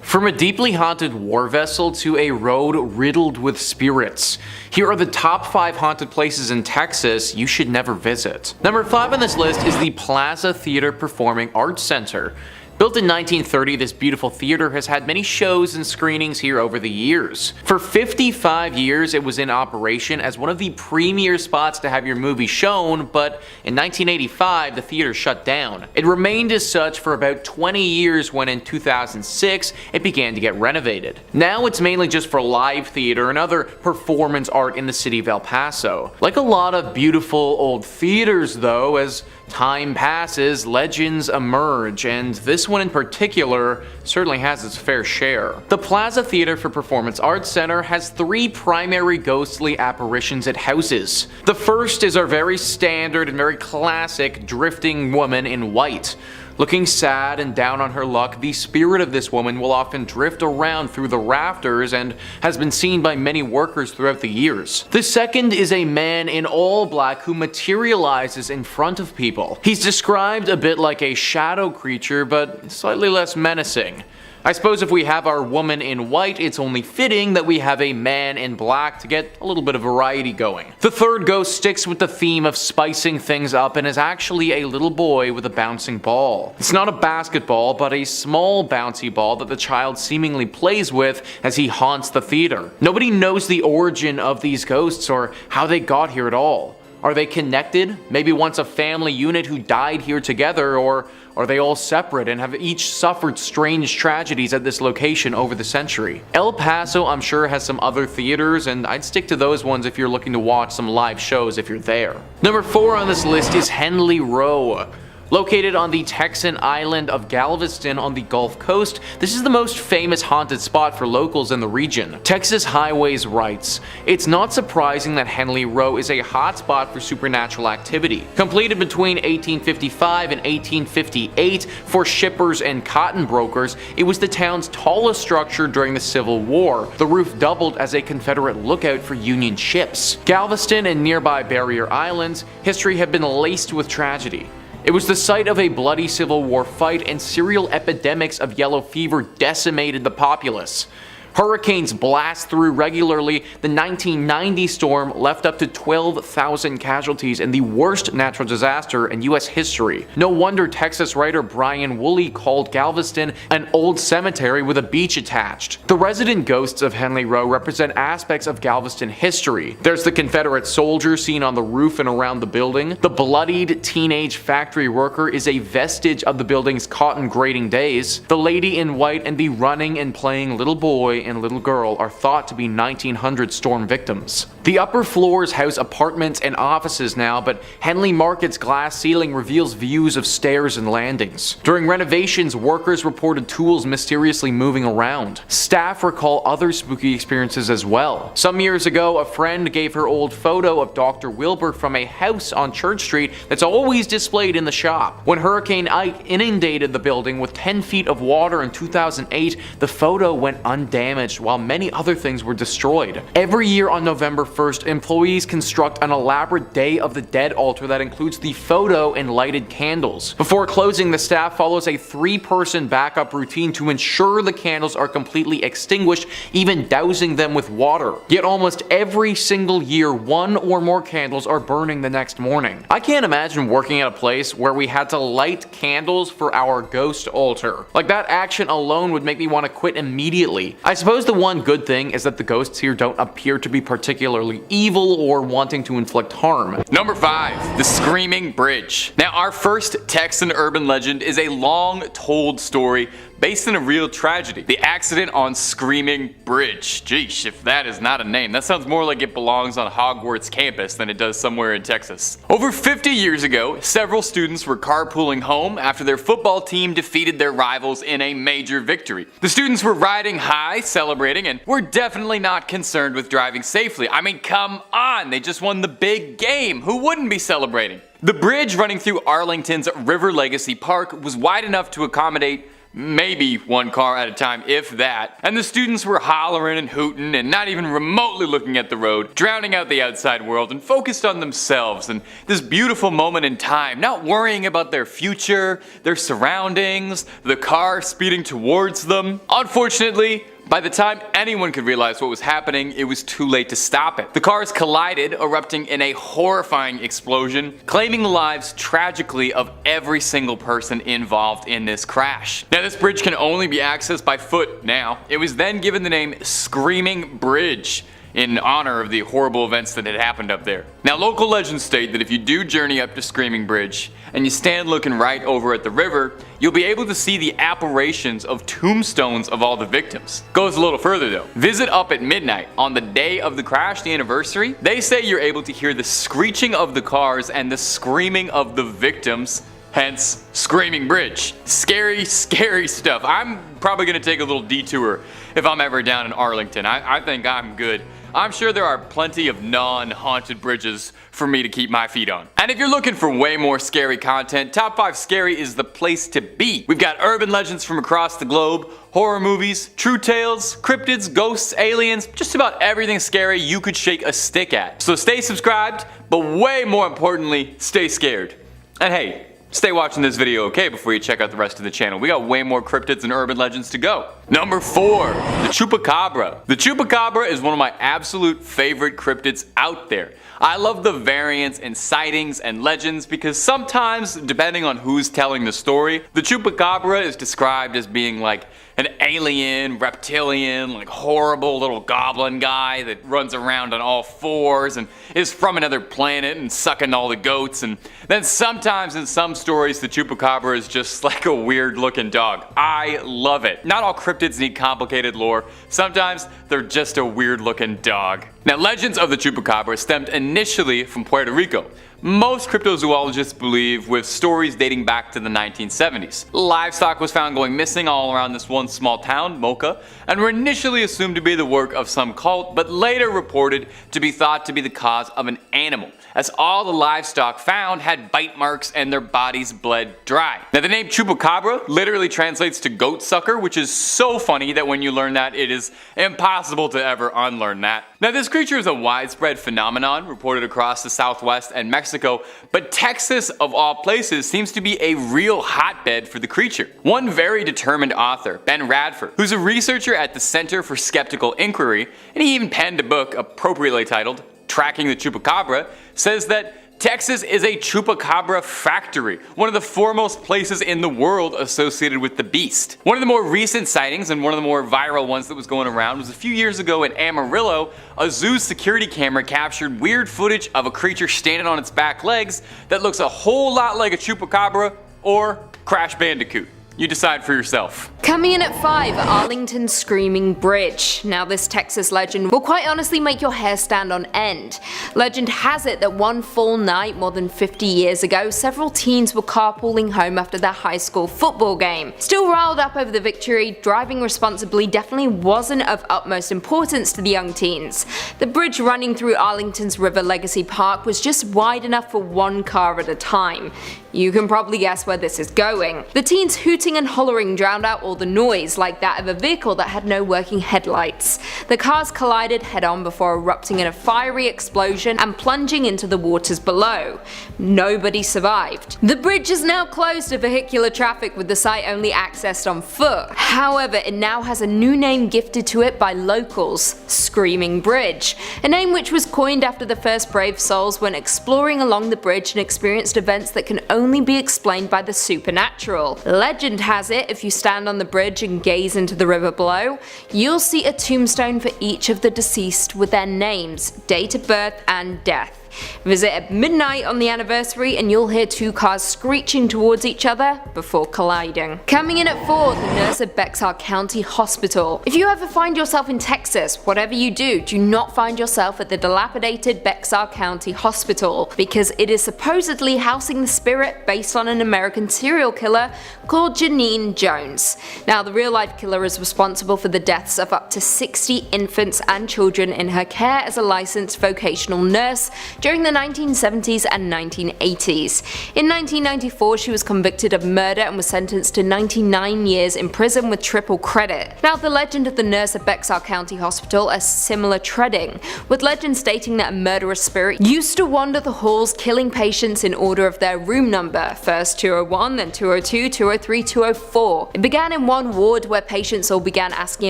From a deeply haunted war vessel to a road riddled with spirits, here are the top 5 haunted places in Texas you should never visit. Number 5 on this list is the Plaza Theater Performing Arts Center. Built in 1930, this beautiful theater has had many shows and screenings here over the years. For 55 years, it was in operation as one of the premier spots to have your movie shown, but in 1985, the theater shut down. It remained as such for about 20 years when in 2006, it began to get renovated. Now it's mainly just for live theater and other performance art in the city of El Paso. Like a lot of beautiful old theaters though, as time passes, legends emerge, and this one in particular certainly has its fair share. The Plaza Theater for Performance Arts Center has 3 primary ghostly apparitions it houses. The first is our very standard and very classic drifting woman in white. Looking sad and down on her luck, the spirit of this woman will often drift around through the rafters and has been seen by many workers throughout the years. The second is a man in all black who materializes in front of people. He's described a bit like a shadow creature, but slightly less menacing. I suppose if we have our woman in white, it's only fitting that we have a man in black to get a little bit of variety going. The third ghost sticks with the theme of spicing things up and is actually a little boy with a bouncing ball. It's not a basketball, but a small bouncy ball that the child seemingly plays with as he haunts the theater. Nobody knows the origin of these ghosts or how they got here at all. Are they connected? Maybe once a family unit who died here together, or are they all separate and have each suffered strange tragedies at this location over the century? El Paso, I'm sure, has some other theaters, and I'd stick to those ones if you're looking to watch some live shows if you're there. Number 4 on this list is Hendley Row. Located on the Texan island of Galveston on the Gulf Coast, this is the most famous haunted spot for locals in the region. Texas Highways writes, "It's not surprising that Hendley Row is a hotspot for supernatural activity. Completed between 1855 and 1858 for shippers and cotton brokers, it was the town's tallest structure during the Civil War. The roof doubled as a Confederate lookout for Union ships. Galveston and nearby barrier islands, history have been laced with tragedy. It was the site of a bloody Civil War fight, and serial epidemics of yellow fever decimated the populace. Hurricanes blast through regularly. The 1990 storm left up to 12,000 casualties in the worst natural disaster in US history. No wonder Texas writer Brian Woolley called Galveston an old cemetery with a beach attached. The resident ghosts of Hendley Row represent aspects of Galveston history. There's the Confederate soldier seen on the roof and around the building. The bloodied teenage factory worker is a vestige of the building's cotton grading days. The lady in white and the running and playing little boy and little girl are thought to be 1900 storm victims. The upper floors house apartments and offices now, but Hendley Market's glass ceiling reveals views of stairs and landings. During renovations, workers reported tools mysteriously moving around. Staff recall other spooky experiences as well. Some years ago, a friend gave her old photo of Dr. Wilbur from a house on Church Street that's always displayed in the shop. When Hurricane Ike inundated the building with 10 feet of water in 2008, the photo went undamaged while many other things were destroyed. Every year on November 1st, employees construct an elaborate Day of the Dead altar that includes the photo and lighted candles. Before closing, the staff follows a 3-person backup routine to ensure the candles are completely extinguished, even dousing them with water. Yet almost every single year, 1 or more candles are burning the next morning. I can't imagine working at a place where we had to light candles for our ghost altar. Like, that action alone would make me want to quit immediately. I suppose the one good thing is that the ghosts here don't appear to be particularly evil or wanting to inflict harm. Number 5. The Screaming Bridge. Now, our first Texan urban legend is a long-told story based on a real tragedy. The accident on Screaming Bridge. Geesh, if that is not a name, that sounds more like it belongs on Hogwarts campus than it does somewhere in Texas. Over 50 years ago, several students were carpooling home after their football team defeated their rivals in a major victory. The students were riding high, celebrating, and were definitely not concerned with driving safely. I mean, come on, they just won the big game. Who wouldn't be celebrating? The bridge running through Arlington's River Legacy Park was wide enough to accommodate maybe one car at a time, if that, and the students were hollering and hooting and not even remotely looking at the road, drowning out the outside world and focused on themselves and this beautiful moment in time, not worrying about their future, their surroundings, the car speeding towards them. Unfortunately, by the time anyone could realize what was happening, it was too late to stop it. The cars collided, erupting in a horrifying explosion, claiming the lives tragically of every single person involved in this crash. Now, this bridge can only be accessed by foot now. It was then given the name Screaming Bridge, in honor of the horrible events that had happened up there. Now, local legends state that if you do journey up to Screaming Bridge and you stand looking right over at the river, you'll be able to see the apparitions of tombstones of all the victims. Goes a little further though. Visit up at midnight on the day of the crash, the anniversary. They say you're able to hear the screeching of the cars and the screaming of the victims. Hence, Screaming Bridge. Scary, scary stuff. I'm probably gonna take a little detour if I'm ever down in Arlington. I think I'm good. I'm sure there are plenty of non-haunted bridges for me to keep my feet on. And if you're looking for way more scary content, Top 5 Scary is the place to be. We've got urban legends from across the globe, horror movies, true tales, cryptids, ghosts, aliens, just about everything scary you could shake a stick at. So stay subscribed, but way more importantly, stay scared. And hey, stay watching this video, okay, before you check out the rest of the channel. We got way more cryptids and urban legends to go. Number 4, the Chupacabra. The Chupacabra is one of my absolute favorite cryptids out there. I love the variants and sightings and legends because sometimes, depending on who's telling the story, the Chupacabra is described as being like an alien, reptilian, like horrible little goblin guy that runs around on all fours and is from another planet and sucking all the goats. And then sometimes in some stories the Chupacabra is just like a weird looking dog. I love it. Not all cryptids need complicated lore. Sometimes they're just a weird looking dog. Now, legends of the Chupacabra stemmed initially from Puerto Rico. Most cryptozoologists believe with stories dating back to the 1970s. Livestock was found going missing all around this one small town, Mocha, and were initially assumed to be the work of some cult, but later reported to be thought to be the cause of an animal, as all the livestock found had bite marks and their bodies bled dry. Now, the name Chupacabra literally translates to goat sucker, which is so funny that when you learn that, it is impossible to ever unlearn that. Now, this creature is a widespread phenomenon reported across the Southwest and Mexico, but Texas, of all places, seems to be a real hotbed for the creature. One very determined author, Ben Radford, who's a researcher at the Center for Skeptical Inquiry, and he even penned a book appropriately titled Tracking the Chupacabra, says that Texas is a Chupacabra factory, one of the foremost places in the world associated with the beast. One of the more recent sightings and one of the more viral ones that was going around was a few years ago in Amarillo. A zoo's security camera captured weird footage of a creature standing on its back legs that looks a whole lot like a Chupacabra or Crash Bandicoot. You decide for yourself. Coming in at 5, Arlington's Screaming Bridge. Now, this Texas legend will quite honestly make your hair stand on end. Legend has it that one full night more than 50 years ago, several teens were carpooling home after their high school football game. Still riled up over the victory, driving responsibly definitely wasn't of utmost importance to the young teens. The bridge running through Arlington's River Legacy Park was just wide enough for one car at a time. You can probably guess where this is going. The teens hooting and hollering drowned out all the noise, like that of a vehicle that had no working headlights. The cars collided head-on before erupting in a fiery explosion and plunging into the waters below. Nobody survived. The bridge is now closed to vehicular traffic, with the site only accessed on foot. However, it now has a new name gifted to it by locals, Screaming Bridge, a name which was coined after the first brave souls went exploring along the bridge and experienced events that can only be explained by the supernatural. Legend has it, if you stand on the bridge and gaze into the river below, you'll see a tombstone for each of the deceased with their names, date of birth, and death. Visit at midnight on the anniversary and you'll hear two cars screeching towards each other before colliding. Coming in at 4, the nurse at Bexar County Hospital. If you ever find yourself in Texas, whatever you do not find yourself at the dilapidated Bexar County Hospital, because it is supposedly housing the spirit based on an American serial killer called Janine Jones. Now, the real-life killer is responsible for the deaths of up to 60 infants and children in her care as a licensed vocational nurse. during the 1970s and 1980s. In 1994, she was convicted of murder and was sentenced to 99 years in prison with triple credit. Now, the legend of the nurse at Bexar County Hospital is similar treading, with legends stating that a murderous spirit used to wander the halls killing patients in order of their room number, first 201, then 202, 203, 204. It began in one ward where patients all began asking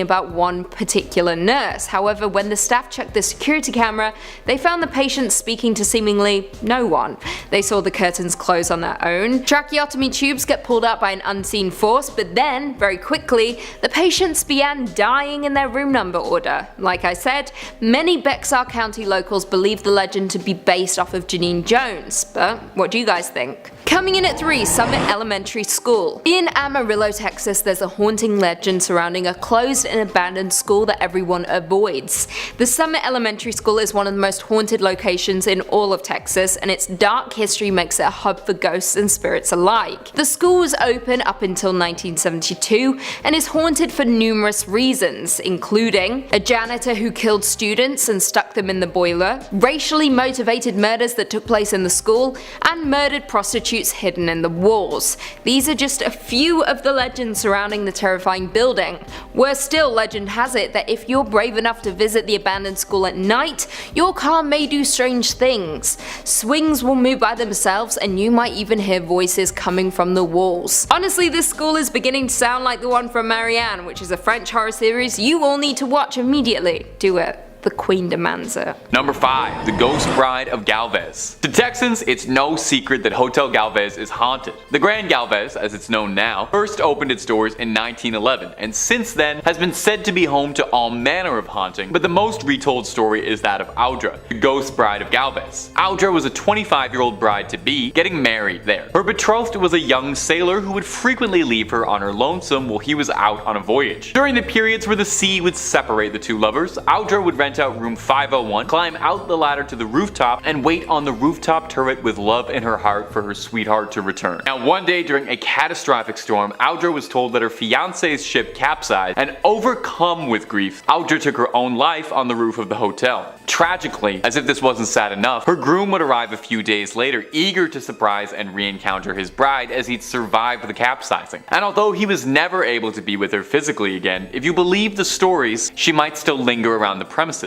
about one particular nurse. However, when the staff checked the security camera, they found the patients speaking to seemingly no one. They saw the curtains close on their own, tracheotomy tubes get pulled out by an unseen force, but then, very quickly, the patients began dying in their room number order. Like I said, many Bexar County locals believe the legend to be based off of Janine Jones, but what do you guys think? Coming in at 3, Summit Elementary School. In Amarillo, Texas, there's a haunting legend surrounding a closed and abandoned school that everyone avoids. The Summit Elementary School is one of the most haunted locations in all of Texas, and its dark history makes it a hub for ghosts and spirits alike. The school was open up until 1972 and is haunted for numerous reasons, including a janitor who killed students and stuck them in the boiler, racially motivated murders that took place in the school, and murdered prostitutes hidden in the walls. These are just a few of the legends surrounding the terrifying building. Worse still, legend has it that if you're brave enough to visit the abandoned school at night, your car may do strange things. Swings will move by themselves and you might even hear voices coming from the walls. Honestly, this school is beginning to sound like the one from Marianne, which is a French horror series you all need to watch immediately. Do it. The Queen demands it. Number 5. The Ghost Bride of Galvez. To Texans, it's no secret that Hotel Galvez is haunted. The Grand Galvez, as it's known now, first opened its doors in 1911, and since then has been said to be home to all manner of haunting, but the most retold story is that of Audra, the Ghost Bride of Galvez. Audra was a 25-year-old bride-to-be getting married there. Her betrothed was a young sailor who would frequently leave her on her lonesome while he was out on a voyage. During the periods where the sea would separate the two lovers, Audra would rent out room 501, climb out the ladder to the rooftop, and wait on the rooftop turret with love in her heart for her sweetheart to return. Now, one day during a catastrophic storm, Audra was told that her fiance's ship capsized, and overcome with grief, Audra took her own life on the roof of the hotel. Tragically, as if this wasn't sad enough, her groom would arrive a few days later, eager to surprise and re-encounter his bride as he'd survived the capsizing. And although he was never able to be with her physically again, if you believe the stories, she might still linger around the premises.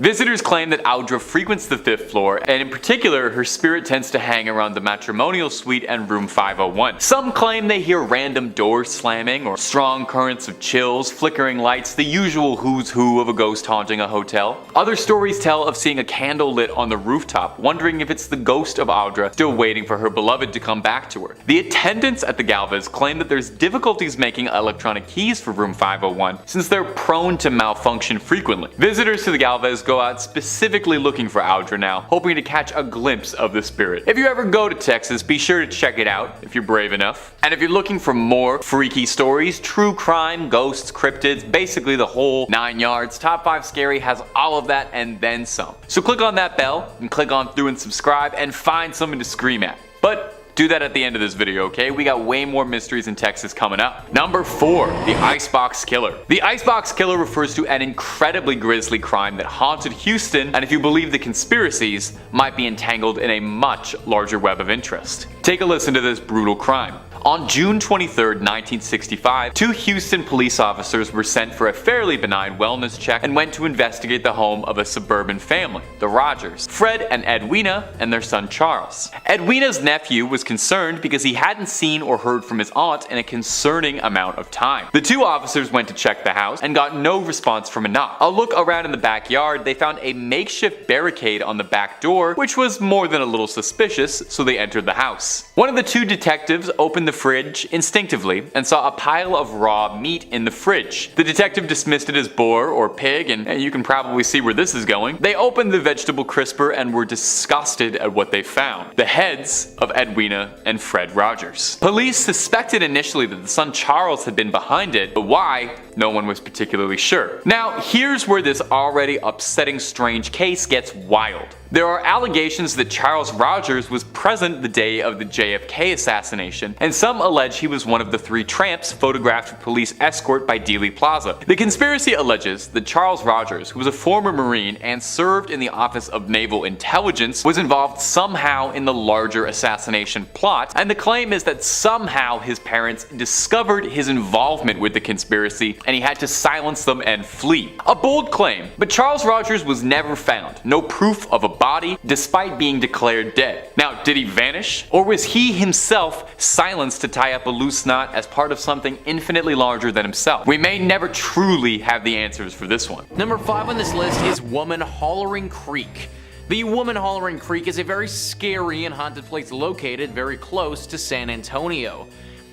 Visitors claim that Audra frequents the 5th floor, and in particular, her spirit tends to hang around the matrimonial suite and room 501. Some claim they hear random doors slamming, or strong currents of chills, flickering lights, the usual who's who of a ghost haunting a hotel. Other stories tell of seeing a candle lit on the rooftop, wondering if it's the ghost of Audra still waiting for her beloved to come back to her. The attendants at the Galvez claim that there's difficulties making electronic keys for room 501 since they're prone to malfunction frequently. Visitors to the Galvez go out specifically looking for Audra now, hoping to catch a glimpse of the spirit. If you ever go to Texas, be sure to check it out if you're brave enough. And if you're looking for more freaky stories, true crime, ghosts, cryptids, basically the whole 9 yards, Top 5 Scary has all of that and then some. So click on that bell and click on through and subscribe and find something to scream at. But do that at the end of this video, okay? We got way more mysteries in Texas coming up. Number 4. The Icebox Killer. The Icebox Killer refers to an incredibly grisly crime that haunted Houston, and if you believe the conspiracies, might be entangled in a much larger web of interest. Take a listen to this brutal crime. On June 23, 1965, 2 Houston police officers were sent for a fairly benign wellness check and went to investigate the home of a suburban family, the Rogers, Fred and Edwina, and their son Charles. Edwina's nephew was concerned because he hadn't seen or heard from his aunt in a concerning amount of time. The 2 officers went to check the house and got no response from a knock. A look around in the backyard, they found a makeshift barricade on the back door, which was more than a little suspicious, so they entered the house. One of the 2 detectives opened the fridge instinctively and saw a pile of raw meat in the fridge. The detective dismissed it as boar or pig, and you can probably see where this is going. They opened the vegetable crisper and were disgusted at what they found: the heads of Edwina and Fred Rogers. Police suspected initially that the son Charles had been behind it, but why, no one was particularly sure. Now, here's where this already upsetting strange case gets wild. There are allegations that Charles Rogers was present the day of the JFK assassination, and some allege he was one of the 3 tramps photographed with police escort by Dealey Plaza. The conspiracy alleges that Charles Rogers, who was a former Marine and served in the Office of Naval Intelligence, was involved somehow in the larger assassination plot, and the claim is that somehow his parents discovered his involvement with the conspiracy and he had to silence them and flee. A bold claim, but Charles Rogers was never found. No proof of a body, despite being declared dead. Now, did he vanish? Or was he himself silenced to tie up a loose knot as part of something infinitely larger than himself? We may never truly have the answers for this one. Number 5 on this list is Woman Hollering Creek. The Woman Hollering Creek is a very scary and haunted place located very close to San Antonio.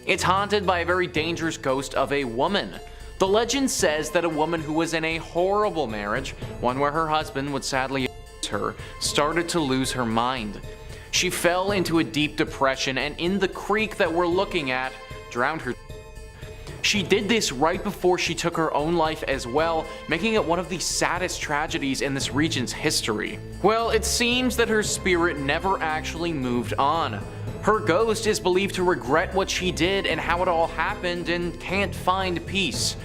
It's haunted by a very dangerous ghost of a woman. The legend says that a woman who was in a horrible marriage, one where her husband would sadly her, started to lose her mind. She fell into a deep depression and in the creek that we're looking at, drowned her. She did this right before she took her own life as well, making it one of the saddest tragedies in this region's history. Well, it seems that her spirit never actually moved on. Her ghost is believed to regret what she did and how it all happened and can't find peace.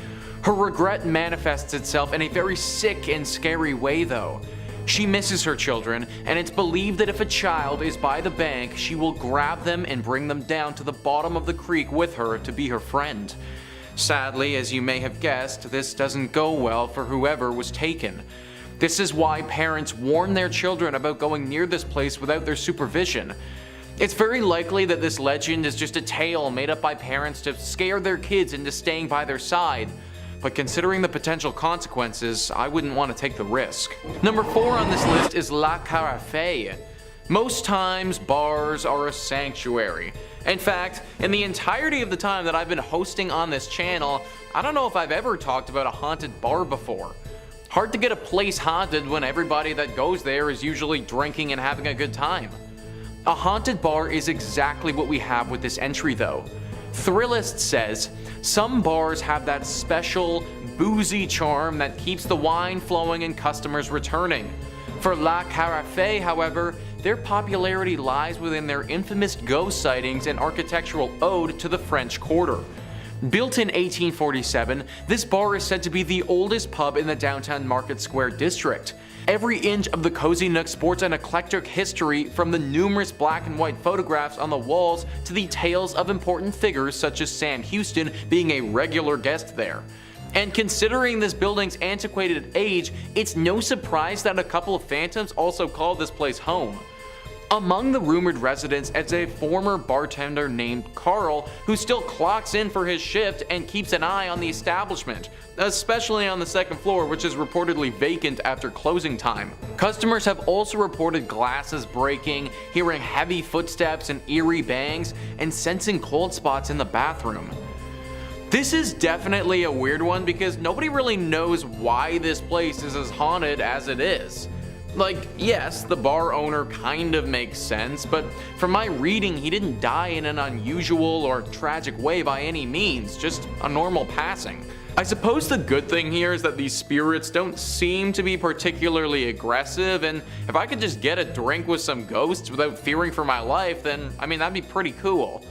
Her regret manifests itself in a very sick and scary way though. She misses her children, and it's believed that if a child is by the bank, she will grab them and bring them down to the bottom of the creek with her to be her friend. Sadly, as you may have guessed, this doesn't go well for whoever was taken. This is why parents warn their children about going near this place without their supervision. It's very likely that this legend is just a tale made up by parents to scare their kids into staying by their side. But considering the potential consequences, I wouldn't want to take the risk. Number 4 on this list is La Carafe. Most times, bars are a sanctuary. In fact, in the entirety of the time that I've been hosting on this channel, I don't know if I've ever talked about a haunted bar before. Hard to get a place haunted when everybody that goes there is usually drinking and having a good time. A haunted bar is exactly what we have with this entry though. Thrillist says, some bars have that special, boozy charm that keeps the wine flowing and customers returning. For La Carafe, however, their popularity lies within their infamous ghost sightings and architectural ode to the French Quarter. Built in 1847, this bar is said to be the oldest pub in the downtown Market Square district. Every inch of the cozy nook sports an eclectic history, from the numerous black and white photographs on the walls to the tales of important figures such as Sam Houston being a regular guest there. And considering this building's antiquated age, it's no surprise that a couple of phantoms also call this place home. Among the rumored residents is a former bartender named Carl, who still clocks in for his shift and keeps an eye on the establishment, especially on the second floor, which is reportedly vacant after closing time. Customers have also reported glasses breaking, hearing heavy footsteps and eerie bangs, and sensing cold spots in the bathroom. This is definitely a weird one because nobody really knows why this place is as haunted as it is. Like, yes, the bar owner kind of makes sense, but from my reading, he didn't die in an unusual or tragic way by any means, just a normal passing. I suppose the good thing here is that these spirits don't seem to be particularly aggressive, and if I could just get a drink with some ghosts without fearing for my life, then I mean that'd be pretty cool.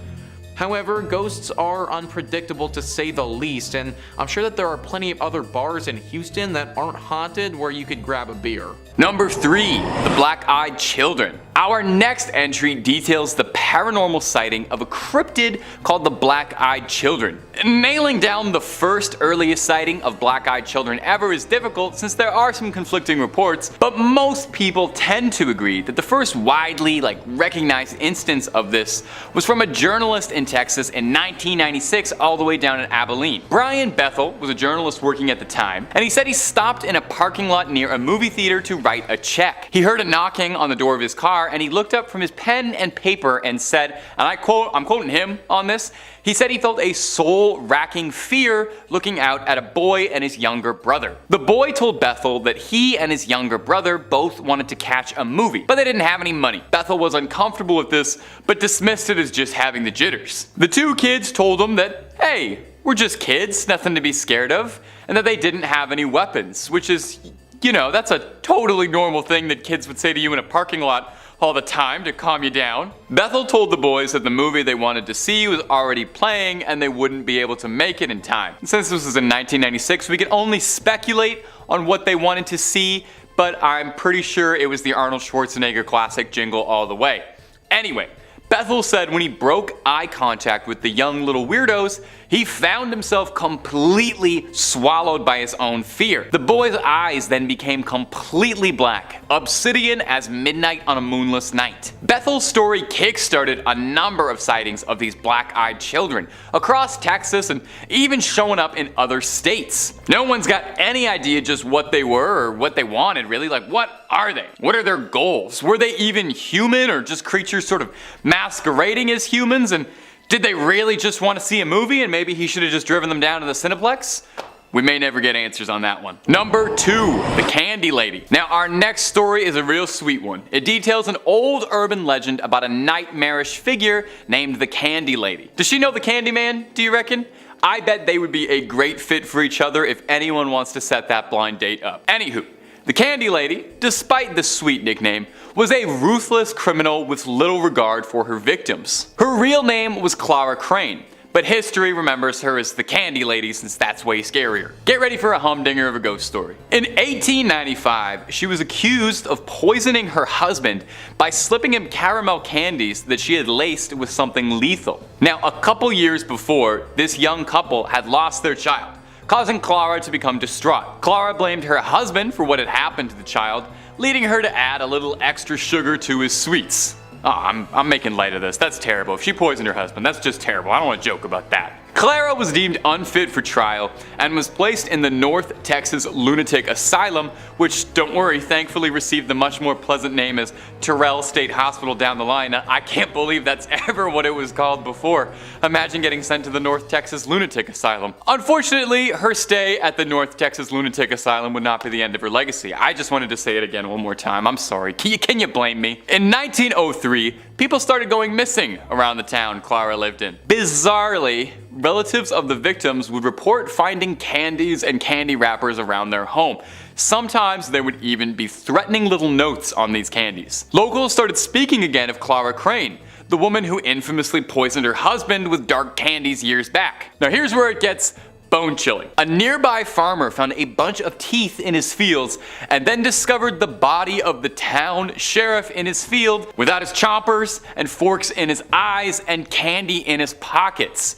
However, ghosts are unpredictable to say the least, and I'm sure that there are plenty of other bars in Houston that aren't haunted where you could grab a beer. Number 3. The Black-Eyed Children. Our next entry details the paranormal sighting of a cryptid called the Black-Eyed Children. Nailing down the first earliest sighting of Black-Eyed Children ever is difficult since there are some conflicting reports, but most people tend to agree that the first widely recognized instance of this was from a journalist in Texas in 1996 all the way down in Abilene. Brian Bethel was a journalist working at the time, and he said he stopped in a parking lot near a movie theater to write a check. He heard a knocking on the door of his car, and he looked up from his pen and paper and said, and I quote, I'm quoting him on this, he said he felt a soul-racking fear looking out at a boy and his younger brother. The boy told Bethel that he and his younger brother both wanted to catch a movie, but they didn't have any money. Bethel was uncomfortable with this, but dismissed it as just having the jitters. The two kids told him that, hey, we're just kids, nothing to be scared of, and that they didn't have any weapons, which is, You know, that's a totally normal thing that kids would say to you in a parking lot all the time to calm you down. Bethel told the boys that the movie they wanted to see was already playing and they wouldn't be able to make it in time. Since this was in 1996, we could only speculate on what they wanted to see, but I'm pretty sure it was the Arnold Schwarzenegger classic Jingle All the Way. Anyway, Bethel said when he broke eye contact with the young little weirdos, he found himself completely swallowed by his own fear. The boy's eyes then became completely black, obsidian as midnight on a moonless night. Bethel's story kickstarted a number of sightings of these black-eyed children across Texas and even showing up in other states. No one's got any idea just what they were or what they wanted really. Like, what are they? What are their goals? Were they even human or just creatures sort of masquerading as humans? And did they really just want to see a movie and maybe he should have just driven them down to the Cineplex? We may never get answers on that one. Number 2, the Candy Lady. Now our next story is a real sweet one. It details an old urban legend about a nightmarish figure named the Candy Lady. Does she know the Candy Man, do you reckon? I bet they would be a great fit for each other if anyone wants to set that blind date up. Anywho, the Candy Lady, despite the sweet nickname, was a ruthless criminal with little regard for her victims. Her real name was Clara Crane, but history remembers her as the Candy Lady since that's way scarier. Get ready for a humdinger of a ghost story. In 1895, she was accused of poisoning her husband by slipping him caramel candies that she had laced with something lethal. Now, a couple years before, this young couple had lost their child, causing Clara to become distraught. Clara blamed her husband for what had happened to the child, leading her to add a little extra sugar to his sweets. Oh, I'm making light of this. That's terrible. If she poisoned her husband, that's just terrible. I don't want to joke about that. Clara was deemed unfit for trial and was placed in the North Texas Lunatic Asylum, which, don't worry, thankfully received the much more pleasant name as Terrell State Hospital down the line. I can't believe that's ever what it was called before. Imagine getting sent to the North Texas Lunatic Asylum. Unfortunately, her stay at the North Texas Lunatic Asylum would not be the end of her legacy. I just wanted to say it again one more time. I'm sorry. Can you blame me? In 1903, people started going missing around the town Clara lived in. Bizarrely, relatives of the victims would report finding candies and candy wrappers around their home. Sometimes there would even be threatening little notes on these candies. Locals started speaking again of Clara Crane, the woman who infamously poisoned her husband with dark candies years back. Now here's where it gets bone-chilling. A nearby farmer found a bunch of teeth in his fields and then discovered the body of the town sheriff in his field without his choppers and forks in his eyes and candy in his pockets.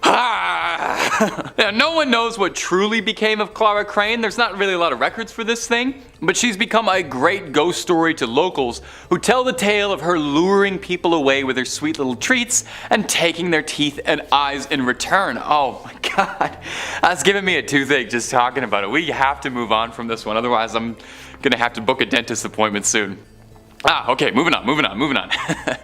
Now, no one knows what truly became of Clara Crane. There's not really a lot of records for this thing, but she's become a great ghost story to locals who tell the tale of her luring people away with her sweet little treats and taking their teeth and eyes in return. Oh my god, that's giving me a toothache just talking about it. We have to move on from this one, otherwise I'm gonna have to book a dentist appointment soon. Okay, moving on.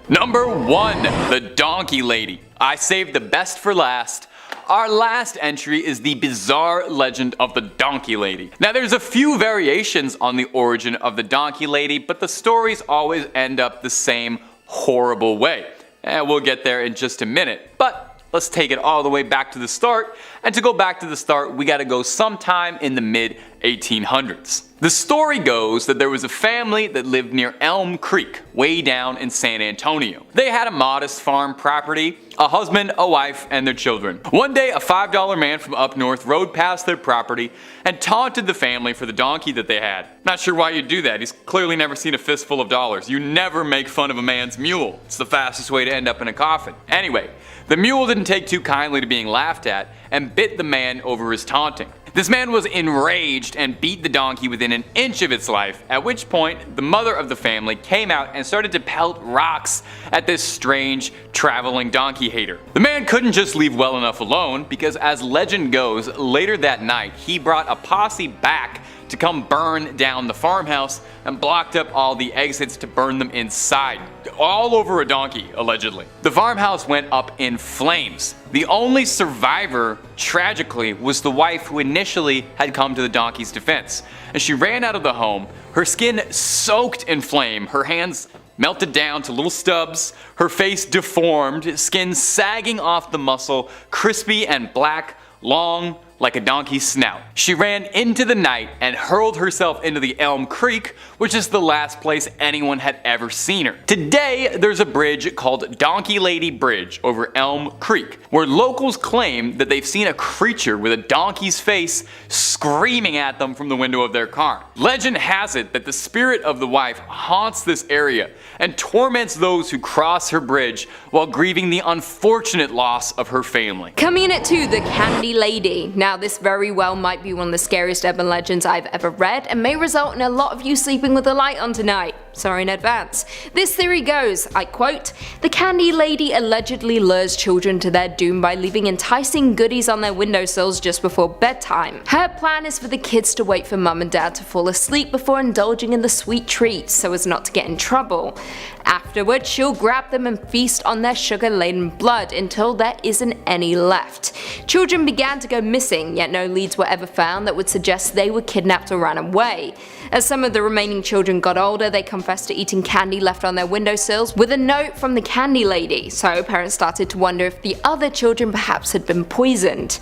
Number 1, the Donkey Lady. I saved the best for last. Our last entry is the bizarre legend of the Donkey Lady. Now there's a few variations on the origin of the Donkey Lady, but the stories always end up the same horrible way. And we'll get there in just a minute, but let's take it all the way back to the start. And to go back to the start, we gotta go sometime in the mid-1800s. The story goes that there was a family that lived near Elm Creek, way down in San Antonio. They had a modest farm property, a husband, a wife, and their children. One day, a $5 man from up north rode past their property and taunted the family for the donkey that they had. Not sure why you'd do that. He's clearly never seen a fistful of dollars. You never make fun of a man's mule. It's the fastest way to end up in a coffin. Anyway, the mule didn't take too kindly to being laughed at and bit the man over his taunting. This man was enraged and beat the donkey within an inch of its life, at which point the mother of the family came out and started to pelt rocks at this strange traveling donkey hater. The man couldn't just leave well enough alone, because as legend goes, later that night he brought a posse back to come burn down the farmhouse and blocked up all the exits to burn them inside. All over a donkey, allegedly. The farmhouse went up in flames. The only survivor, tragically, was the wife who initially had come to the donkey's defense. And she ran out of the home, her skin soaked in flame, her hands melted down to little stubs, her face deformed, skin sagging off the muscle, crispy and black, long, like a donkey's snout. She ran into the night and hurled herself into the Elm Creek, which is the last place anyone had ever seen her. Today, there's a bridge called Donkey Lady Bridge over Elm Creek, where locals claim that they've seen a creature with a donkey's face screaming at them from the window of their car. Legend has it that the spirit of the wife haunts this area and torments those who cross her bridge while grieving the unfortunate loss of her family. Coming in at 2, the Candy Lady. Now this very well might be one of the scariest urban legends I've ever read and may result in a lot of you sleeping with the light on tonight. Sorry in advance. This theory goes, I quote, "The Candy Lady allegedly lures children to their doom by leaving enticing goodies on their windowsills just before bedtime. Her plan is for the kids to wait for mum and dad to fall asleep before indulging in the sweet treats so as not to get in trouble. Afterwards, she'll grab them and feast on their sugar-laden blood until there isn't any left. Children began to go missing, yet no leads were ever found that would suggest they were kidnapped or ran away. As some of the remaining children got older, they confessed to eating candy left on their windowsills with a note from the Candy Lady, so parents started to wonder if the other children perhaps had been poisoned.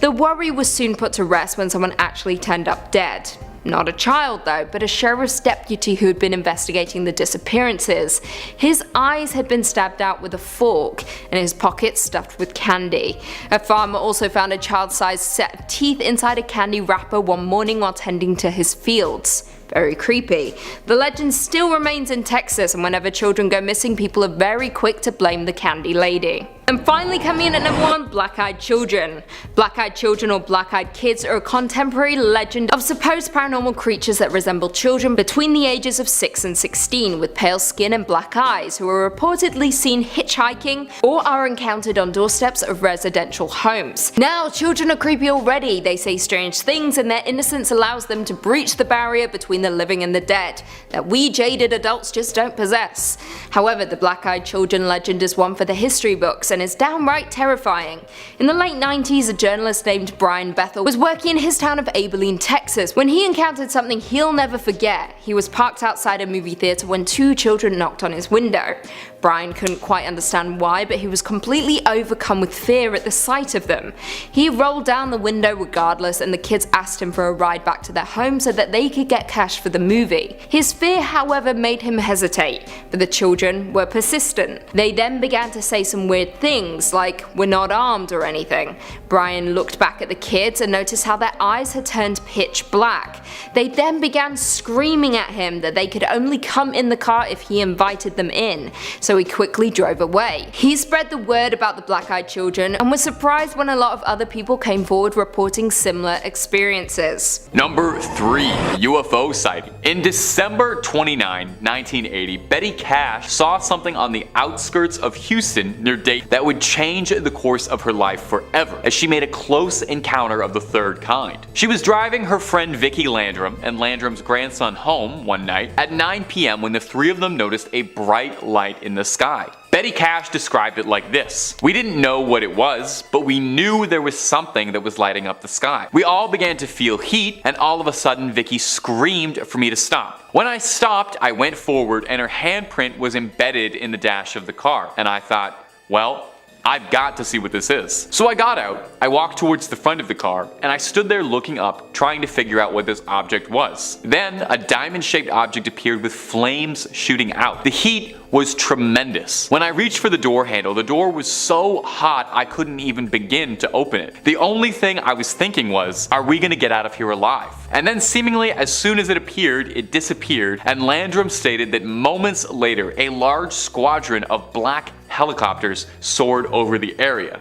The worry was soon put to rest when someone actually turned up dead. Not a child though, but a sheriff's deputy who had been investigating the disappearances. His eyes had been stabbed out with a fork and his pockets stuffed with candy. A farmer also found a child-sized set of teeth inside a candy wrapper one morning while tending to his fields. Very creepy. The legend still remains in Texas, and whenever children go missing, people are very quick to blame the Candy Lady. And finally coming in at number 1, Black-Eyed Children. Black-Eyed Children or Black-Eyed Kids are a contemporary legend of supposed paranormal creatures that resemble children between the ages of 6 and 16 with pale skin and black eyes who are reportedly seen hitchhiking or are encountered on doorsteps of residential homes. Now, children are creepy already. They say strange things and their innocence allows them to breach the barrier between the living and the dead that we jaded adults just don't possess. However, the Black-Eyed Children legend is one for the history books and is downright terrifying. In the late 90s, a journalist named Brian Bethel was working in his town of Abilene, Texas, when he encountered something he'll never forget. He was parked outside a movie theater when 2 children knocked on his window. Brian couldn't quite understand why, but he was completely overcome with fear at the sight of them. He rolled down the window regardless, and the kids asked him for a ride back to their home so that they could get cash for the movie. His fear, however, made him hesitate, but the children were persistent. They then began to say some weird things, like, "We're not armed" or anything. Brian looked back at the kids and noticed how their eyes had turned pitch black. They then began screaming at him that they could only come in the car if he invited them in, so he quickly drove away. He spread the word about the Black-Eyed Children and was surprised when a lot of other people came forward reporting similar experiences. Number 3. UFO sighting. In December 29, 1980, Betty Cash saw something on the outskirts of Houston near Dayton that would change the course of her life forever, as she made a close encounter of the third kind. She was driving her friend Vicki Landrum and Landrum's grandson home one night at 9 p.m. when the three of them noticed a bright light in the sky. Betty Cash described it like this: "We didn't know what it was, but we knew there was something that was lighting up the sky. We all began to feel heat, and all of a sudden Vicki screamed for me to stop. When I stopped, I went forward and her handprint was embedded in the dash of the car, and I thought, well, I've got to see what this is. So I got out, I walked towards the front of the car, and I stood there looking up, trying to figure out what this object was. Then a diamond-shaped object appeared with flames shooting out. The heat was tremendous. When I reached for the door handle, the door was so hot I couldn't even begin to open it. The only thing I was thinking was, are we gonna get out of here alive? And then seemingly as soon as it appeared, it disappeared, and Landrum stated that moments later, a large squadron of black helicopters soared over the area.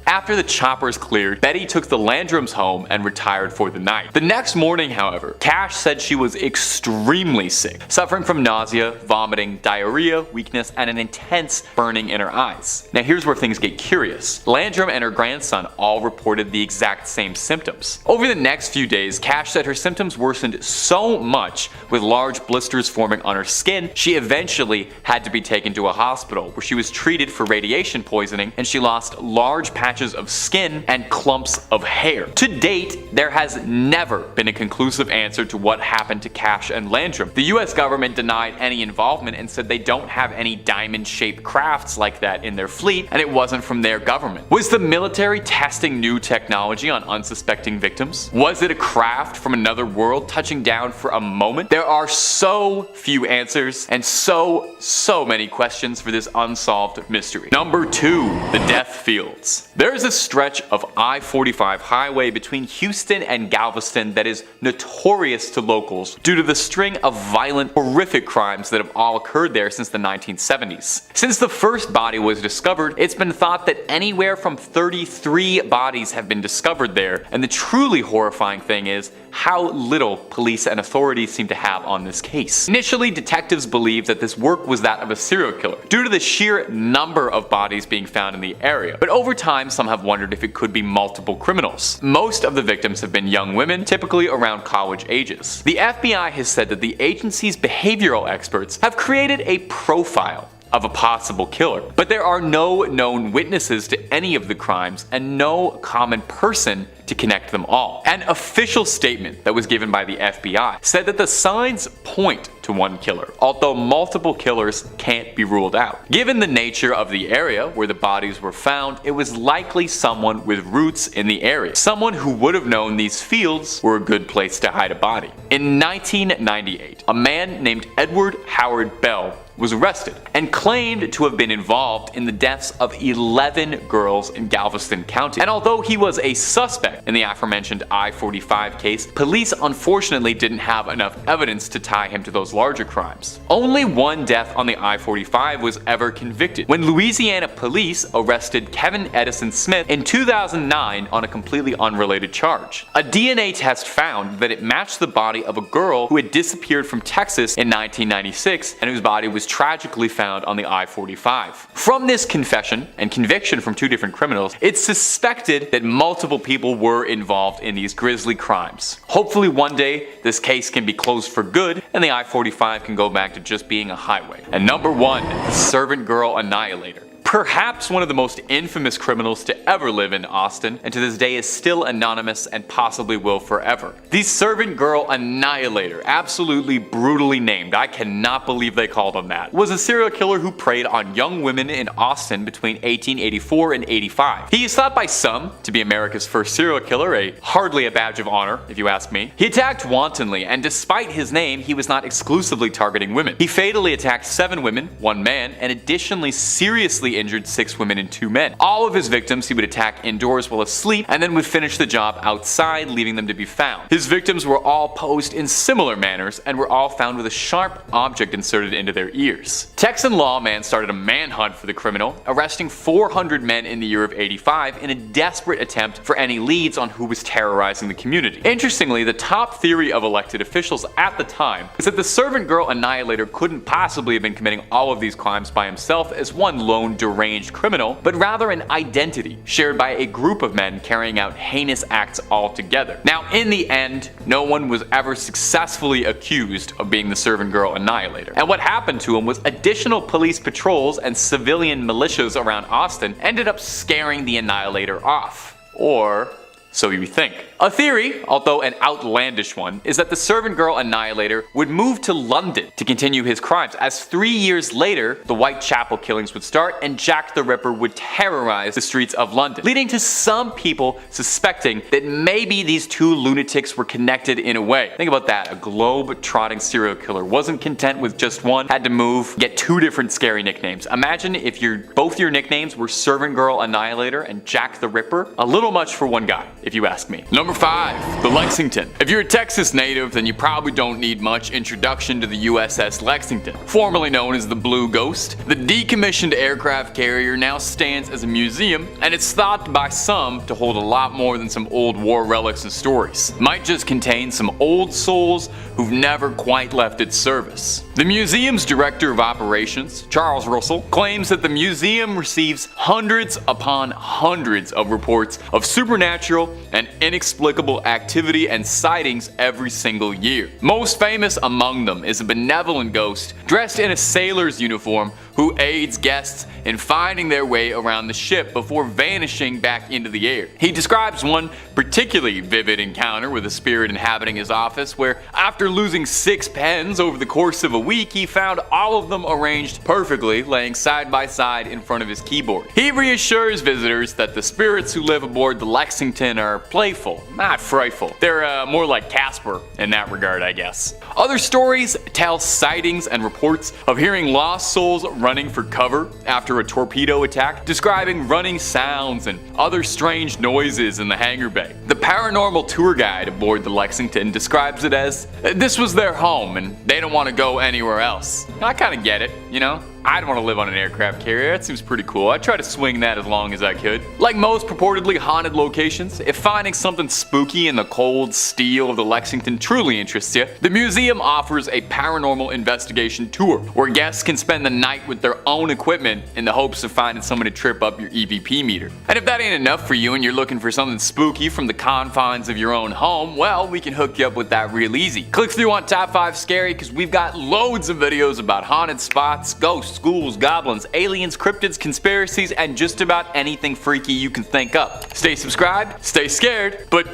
After the choppers cleared, Betty took the Landrums home and retired for the night. The next morning, however, Cash said she was extremely sick, suffering from nausea, vomiting, diarrhea, weakness, and an intense burning in her eyes. Now here's where things get curious. Landrum and her grandson all reported the exact same symptoms. Over the next few days, Cash said her symptoms worsened so much, with large blisters forming on her skin, she eventually had to be taken to a hospital where she was treated for radiation poisoning, and she lost large patches patches of skin and clumps of hair. To date, there has never been a conclusive answer to what happened to Cash and Landrum. The US government denied any involvement and said they don't have any diamond-shaped crafts like that in their fleet, and it wasn't from their government. Was the military testing new technology on unsuspecting victims? Was it a craft from another world touching down for a moment? There are so few answers and so many questions for this unsolved mystery. Number 2, the death fields. There is a stretch of I-45 highway between Houston and Galveston that is notorious to locals due to the string of violent, horrific crimes that have all occurred there since the 1970s. Since the first body was discovered, it's been thought that anywhere from 33 bodies have been discovered there, and the truly horrifying thing is how little police and authorities seem to have on this case. Initially, detectives believed that this work was that of a serial killer, due to the sheer number of bodies being found in the area, but over time some have wondered if it could be multiple criminals. Most of the victims have been young women, typically around college ages. The FBI has said that the agency's behavioral experts have created a profile of a possible killer, but there are no known witnesses to any of the crimes and no common person to connect them all. An official statement that was given by the FBI said that the signs point to one killer, although multiple killers can't be ruled out. Given the nature of the area where the bodies were found, it was likely someone with roots in the area, someone who would have known these fields were a good place to hide a body. In 1998, a man named Edward Howard Bell was arrested and claimed to have been involved in the deaths of 11 girls in Galveston County. And although he was a suspect in the aforementioned I-45 case, police unfortunately didn't have enough evidence to tie him to those larger crimes. Only one death on the I-45 was ever convicted, when Louisiana police arrested Kevin Edison Smith in 2009 on a completely unrelated charge. A DNA test found that it matched the body of a girl who had disappeared from Texas in 1996 and whose body was tragically found on the I-45. From this confession and conviction from 2 different criminals, it's suspected that multiple people were involved in these grisly crimes. Hopefully one day this case can be closed for good and the I-45 can go back to just being a highway. And number 1, the servant girl Annihilator. Perhaps one of the most infamous criminals to ever live in Austin, and to this day is still anonymous and possibly will forever. The servant girl Annihilator, absolutely brutally named, I cannot believe they called him that, was a serial killer who preyed on young women in Austin between 1884 and 85. He is thought by some to be America's first serial killer, hardly a badge of honor if you ask me. He attacked wantonly, and despite his name, he was not exclusively targeting women. He fatally attacked 7 women, 1 man, and additionally seriously injured 6 women and 2 men. All of his victims he would attack indoors while asleep and then would finish the job outside, leaving them to be found. His victims were all posed in similar manners and were all found with a sharp object inserted into their ears. Texan lawman started a manhunt for the criminal, arresting 400 men in the year of 85 in a desperate attempt for any leads on who was terrorizing the community. Interestingly, the top theory of elected officials at the time is that the servant girl Annihilator couldn't possibly have been committing all of these crimes by himself as one lone deranged criminal, but rather an identity shared by a group of men carrying out heinous acts all together. Now, in the end, no one was ever successfully accused of being the servant girl Annihilator. And what happened to him was additional police patrols and civilian militias around Austin ended up scaring the Annihilator off. Or so you think. A theory, although an outlandish one, is that the servant girl Annihilator would move to London to continue his crimes, as 3 years later, the Whitechapel killings would start and Jack the Ripper would terrorize the streets of London, leading to some people suspecting that maybe these 2 lunatics were connected in a way. Think about that, a globe-trotting serial killer wasn't content with just one, had to move, get 2 different scary nicknames. Imagine if both your nicknames were servant girl Annihilator and Jack the Ripper. A little much for one guy, if you ask me. Number 5, the Lexington. If you're a Texas native, then you probably don't need much introduction to the USS Lexington. Formerly known as the Blue Ghost, the decommissioned aircraft carrier now stands as a museum, and it's thought by some to hold a lot more than some old war relics and stories. It might just contain some old souls who've never quite left its service. The museum's director of operations, Charles Russell, claims that the museum receives hundreds upon hundreds of reports of supernatural material and inexplicable activity and sightings every single year. Most famous among them is a benevolent ghost dressed in a sailor's uniform who aids guests in finding their way around the ship before vanishing back into the air. He describes one particularly vivid encounter with a spirit inhabiting his office where, after losing 6 pens over the course of a week, he found all of them arranged perfectly, laying side by side in front of his keyboard. He reassures visitors that the spirits who live aboard the Lexington are playful, not frightful. They're more like Casper in that regard, I guess. Other stories tell sightings and reports of hearing lost souls running for cover after a torpedo attack, describing running sounds and other strange noises in the hangar bay. The paranormal tour guide aboard the Lexington describes it as, this was their home and they don't want to go anywhere else. I kind of get it, you know? I'd want to live on an aircraft carrier. That seems pretty cool. I'd try to swing that as long as I could. Like most purportedly haunted locations, if finding something spooky in the cold steel of the Lexington truly interests you, the museum offers a paranormal investigation tour where guests can spend the night with their own equipment in the hopes of finding someone to trip up your EVP meter. And if that ain't enough for you and you're looking for something spooky from the confines of your own home, well, we can hook you up with that real easy. Click through on Top 5 Scary because we've got loads of videos about haunted spots, ghosts, ghouls, goblins, aliens, cryptids, conspiracies, and just about anything freaky you can think up. Stay subscribed, stay scared, but,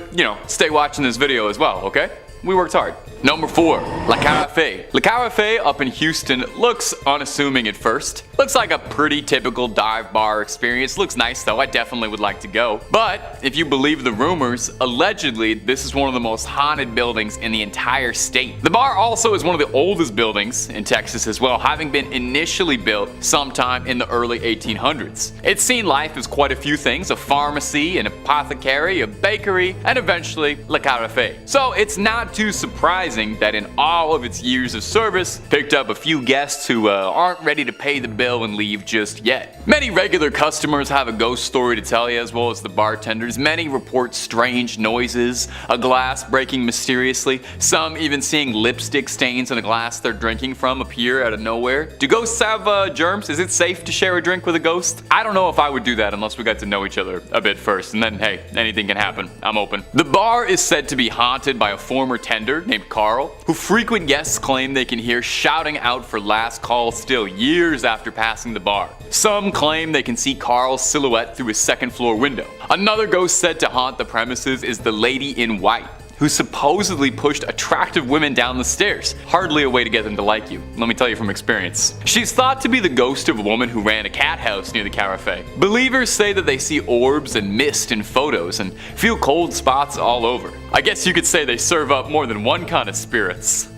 stay watching this video as well, okay? We worked hard. Number 4, La Carafe. La Carafe up in Houston looks unassuming at first. Looks like a pretty typical dive bar experience. Looks nice though, I definitely would like to go. But if you believe the rumors, allegedly this is one of the most haunted buildings in the entire state. The bar also is one of the oldest buildings in Texas as well, having been initially built sometime in the early 1800s. It's seen life as quite a few things: a pharmacy, an apothecary, a bakery, and eventually La Carafe. So it's not too surprising that in all of its years of service, picked up a few guests who aren't ready to pay the bill and leave just yet. Many regular customers have a ghost story to tell you, as well as the bartenders. Many report strange noises, a glass breaking mysteriously, some even seeing lipstick stains in a glass they're drinking from appear out of nowhere. Do ghosts have germs? Is it safe to share a drink with a ghost? I don't know if I would do that unless we got to know each other a bit first, and then hey, anything can happen. I'm open. The bar is said to be haunted by a former tender named Carl, who frequent guests claim they can hear shouting out for last call still years after passing the bar. Some claim they can see Carl's silhouette through a second-floor window. Another ghost said to haunt the premises is the Lady in White, who supposedly pushed attractive women down the stairs. Hardly a way to get them to like you, let me tell you from experience. She's thought to be the ghost of a woman who ran a cat house near the Carafe. Believers say that they see orbs and mist in photos and feel cold spots all over. I guess you could say they serve up more than one kind of spirits.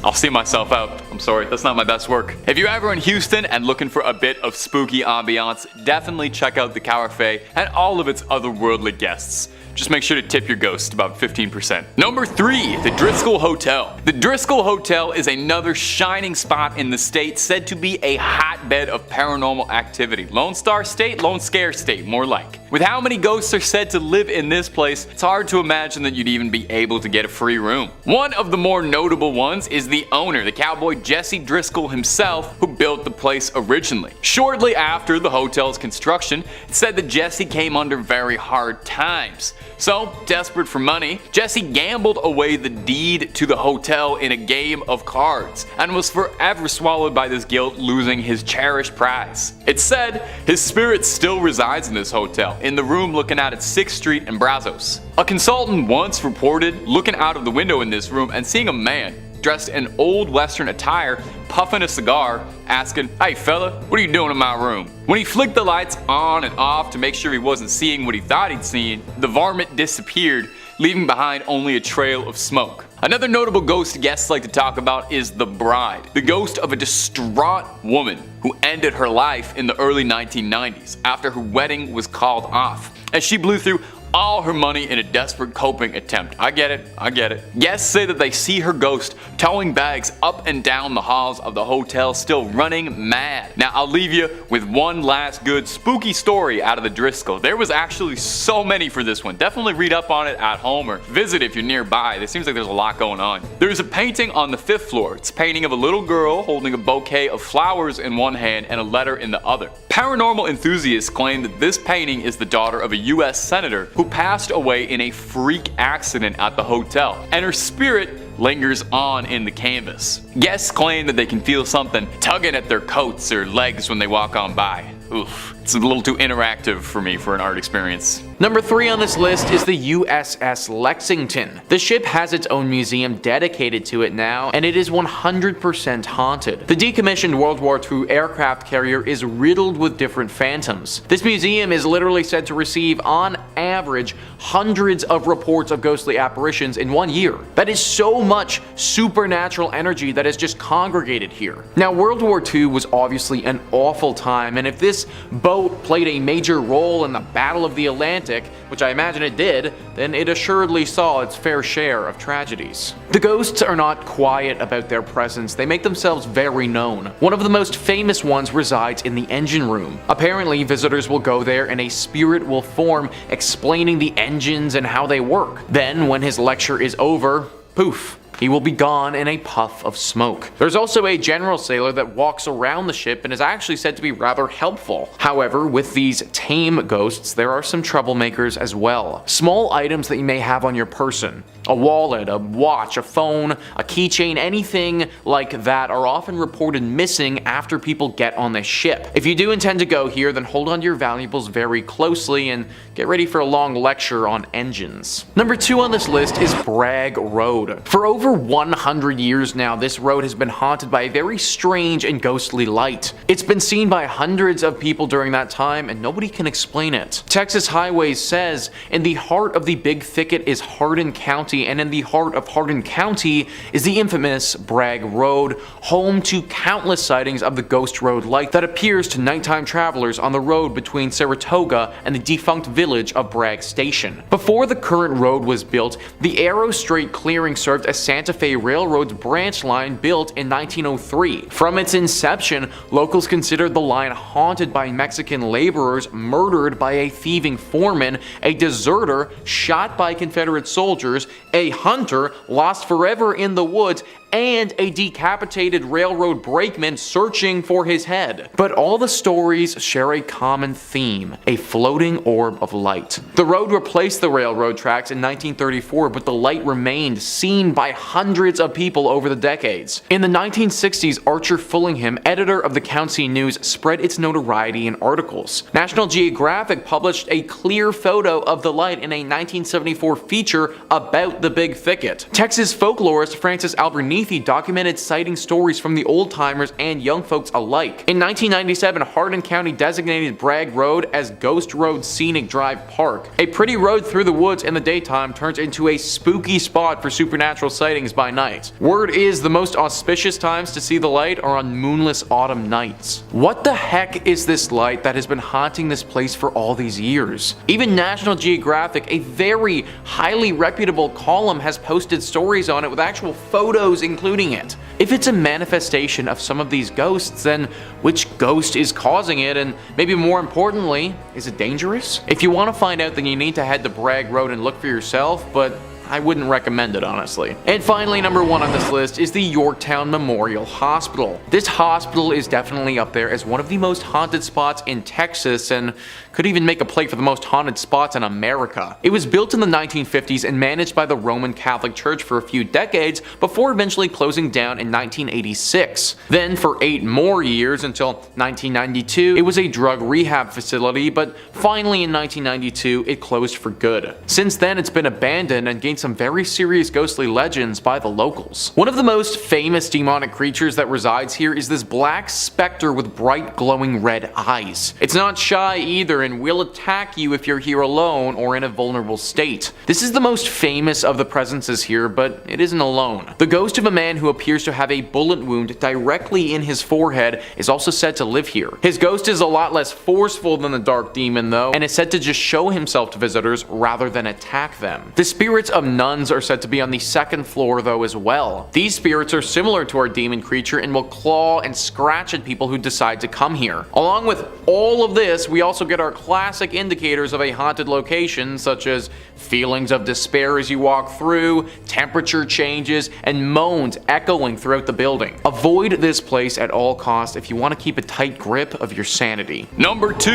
I'll see myself out. I'm sorry, that's not my best work. If you're ever in Houston and looking for a bit of spooky ambiance, definitely check out the Carafe and all of its otherworldly guests. Just make sure to tip your ghost about 15%. Number 3, the Driskill Hotel. The Driskill Hotel is another shining spot in the state, said to be a hotbed of paranormal activity. Lone Star State, Lone Scare State, more like. With how many ghosts are said to live in this place, it's hard to imagine that you'd even be able to get a free room. One of the more notable ones is the owner, the cowboy Jesse Driskill himself, who built the place originally. Shortly after the hotel's construction, it's said that Jesse came under very hard times. So, desperate for money, Jesse gambled away the deed to the hotel in a game of cards, and was forever swallowed by this guilt, losing his cherished prize. It's said his spirit still resides in this hotel, in the room looking out at 6th Street and Brazos. A consultant once reported looking out of the window in this room and seeing a man dressed in old western attire, puffing a cigar, asking, "Hey fella, what are you doing in my room?" When he flicked the lights on and off to make sure he wasn't seeing what he thought he'd seen, the varmint disappeared, leaving behind only a trail of smoke. Another notable ghost guests like to talk about is the Bride, the ghost of a distraught woman who ended her life in the early 1990s after her wedding was called off, as she blew through all her money in a desperate coping attempt. I get it. Guests say that they see her ghost towing bags up and down the halls of the hotel, still running mad. Now I'll leave you with one last good spooky story out of the Driskill. There was actually so many for this one. Definitely read up on it at home or visit if you're nearby. It seems like there's a lot going on. There's a painting on the 5th floor. It's a painting of a little girl holding a bouquet of flowers in one hand and a letter in the other. Paranormal enthusiasts claim that this painting is the daughter of a US senator who who passed away in a freak accident at the hotel, and her spirit lingers on in the canvas. Guests claim that they can feel something tugging at their coats or legs when they walk on by. Oof, it's a little too interactive for me for an art experience. Number 3 on this list is the USS Lexington. The ship has its own museum dedicated to it now, and it is 100% haunted. The decommissioned World War II aircraft carrier is riddled with different phantoms. This museum is literally said to receive, on average, hundreds of reports of ghostly apparitions in 1 year. That is so much supernatural energy that has just congregated here. Now, World War II was obviously an awful time, and if this boat played a major role in the Battle of the Atlantic, which I imagine it did, then it assuredly saw its fair share of tragedies. The ghosts are not quiet about their presence, they make themselves very known. One of the most famous ones resides in the engine room. Apparently, visitors will go there and a spirit will form explaining the engines and how they work. Then, when his lecture is over, poof, he will be gone in a puff of smoke. There's also a general sailor that walks around the ship and is actually said to be rather helpful. However, with these tame ghosts, there are some troublemakers as well. Small items that you may have on your person, a wallet, a watch, a phone, a keychain, anything like that are often reported missing after people get on the ship. If you do intend to go here, then hold on to your valuables very closely and get ready for a long lecture on engines. Number 2 on this list is Bragg Road. For over 100 years now, this road has been haunted by a very strange and ghostly light. It's been seen by hundreds of people during that time, and nobody can explain it. Texas Highways says, in the heart of the big thicket is Hardin County, and in the heart of Hardin County is the infamous Bragg Road, home to countless sightings of the ghost road light that appears to nighttime travelers on the road between Saratoga and the defunct village of Bragg Station. Before the current road was built, the Arrow Strait clearing served as Santa Fe Railroad's branch line built in 1903. From its inception, locals considered the line haunted by Mexican laborers murdered by a thieving foreman, a deserter shot by Confederate soldiers, a hunter lost forever in the woods, and a decapitated railroad brakeman searching for his head. But all the stories share a common theme, a floating orb of light. The road replaced the railroad tracks in 1934, but the light remained, seen by hundreds of people over the decades. In the 1960s, Archer Fullingham, editor of the County News, spread its notoriety in articles. National Geographic published a clear photo of the light in a 1974 feature about the Big Thicket. Texas folklorist Francis Albernithi documented sighting stories from the old-timers and young folks alike. In 1997, Hardin County designated Bragg Road as Ghost Road Scenic Drive Park. A pretty road through the woods in the daytime turns into a spooky spot for supernatural sightings by night. Word is the most auspicious times to see the light are on moonless autumn nights. What the heck is this light that has been haunting this place for all these years? Even National Geographic, a very highly reputable column, has posted stories on it with actual photos including it. If it's a manifestation of some of these ghosts, then which ghost is causing it, and maybe more importantly, is it dangerous? If you want to find out, then you need to head to Bragg Road and look for yourself, but I wouldn't recommend it, honestly. And finally, number 1 on this list is the Yorktown Memorial Hospital. This hospital is definitely up there as one of the most haunted spots in Texas, and could even make a play for the most haunted spots in America. It was built in the 1950s and managed by the Roman Catholic Church for a few decades before eventually closing down in 1986. Then for 8 more years until 1992, it was a drug rehab facility, but finally in 1992 it closed for good. Since then it's been abandoned and gained some very serious ghostly legends by the locals. One of the most famous demonic creatures that resides here is this black specter with bright glowing red eyes. It's not shy either and will attack you if you're here alone or in a vulnerable state. This is the most famous of the presences here, but it isn't alone. The ghost of a man who appears to have a bullet wound directly in his forehead is also said to live here. His ghost is a lot less forceful than the dark demon though, and is said to just show himself to visitors rather than attack them. The spirits of nuns are said to be on the 2nd floor though as well. These spirits are similar to our demon creature and will claw and scratch at people who decide to come here. Along with all of this, we also get our classic indicators of a haunted location, such as feelings of despair as you walk through, temperature changes, and moans echoing throughout the building. Avoid this place at all costs if you want to keep a tight grip of your sanity. Number 2,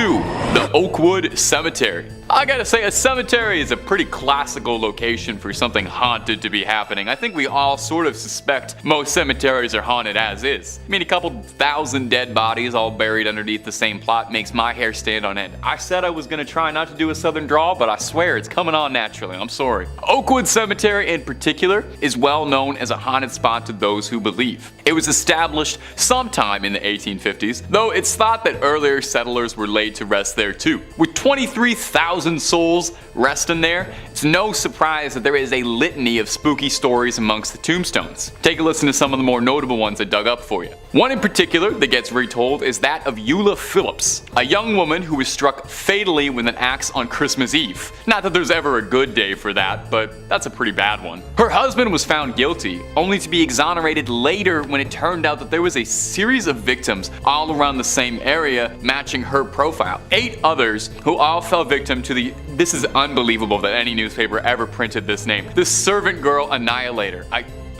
the Oakwood Cemetery. I gotta say, a cemetery is a pretty classical location for something haunted to be happening. I think we all sort of suspect most cemeteries are haunted as is. I mean, a couple thousand dead bodies all buried underneath the same plot makes my hair stand on end. I said I was gonna try not to do a southern drawl, but I swear it's coming on naturally. I'm sorry. Oakwood Cemetery in particular is well known as a haunted spot to those who believe. It was established sometime in the 1850s, though it's thought that earlier settlers were laid to rest there too. With 23,000 souls resting there, it's no surprise that there is a litany of spooky stories amongst the tombstones. Take a listen to some of the more notable ones I dug up for you. One in particular that gets retold is that of Eula Phillips, a young woman who was struck fatally with an axe on Christmas Eve. Not that there's ever a good day for that, but that's a pretty bad one. Her husband was found guilty, only to be exonerated later when it turned out that there was a series of victims all around the same area matching her profile. 8 others who all fell victim to this is unbelievable that any newspaper ever printed this name, the servant girl Annihilator.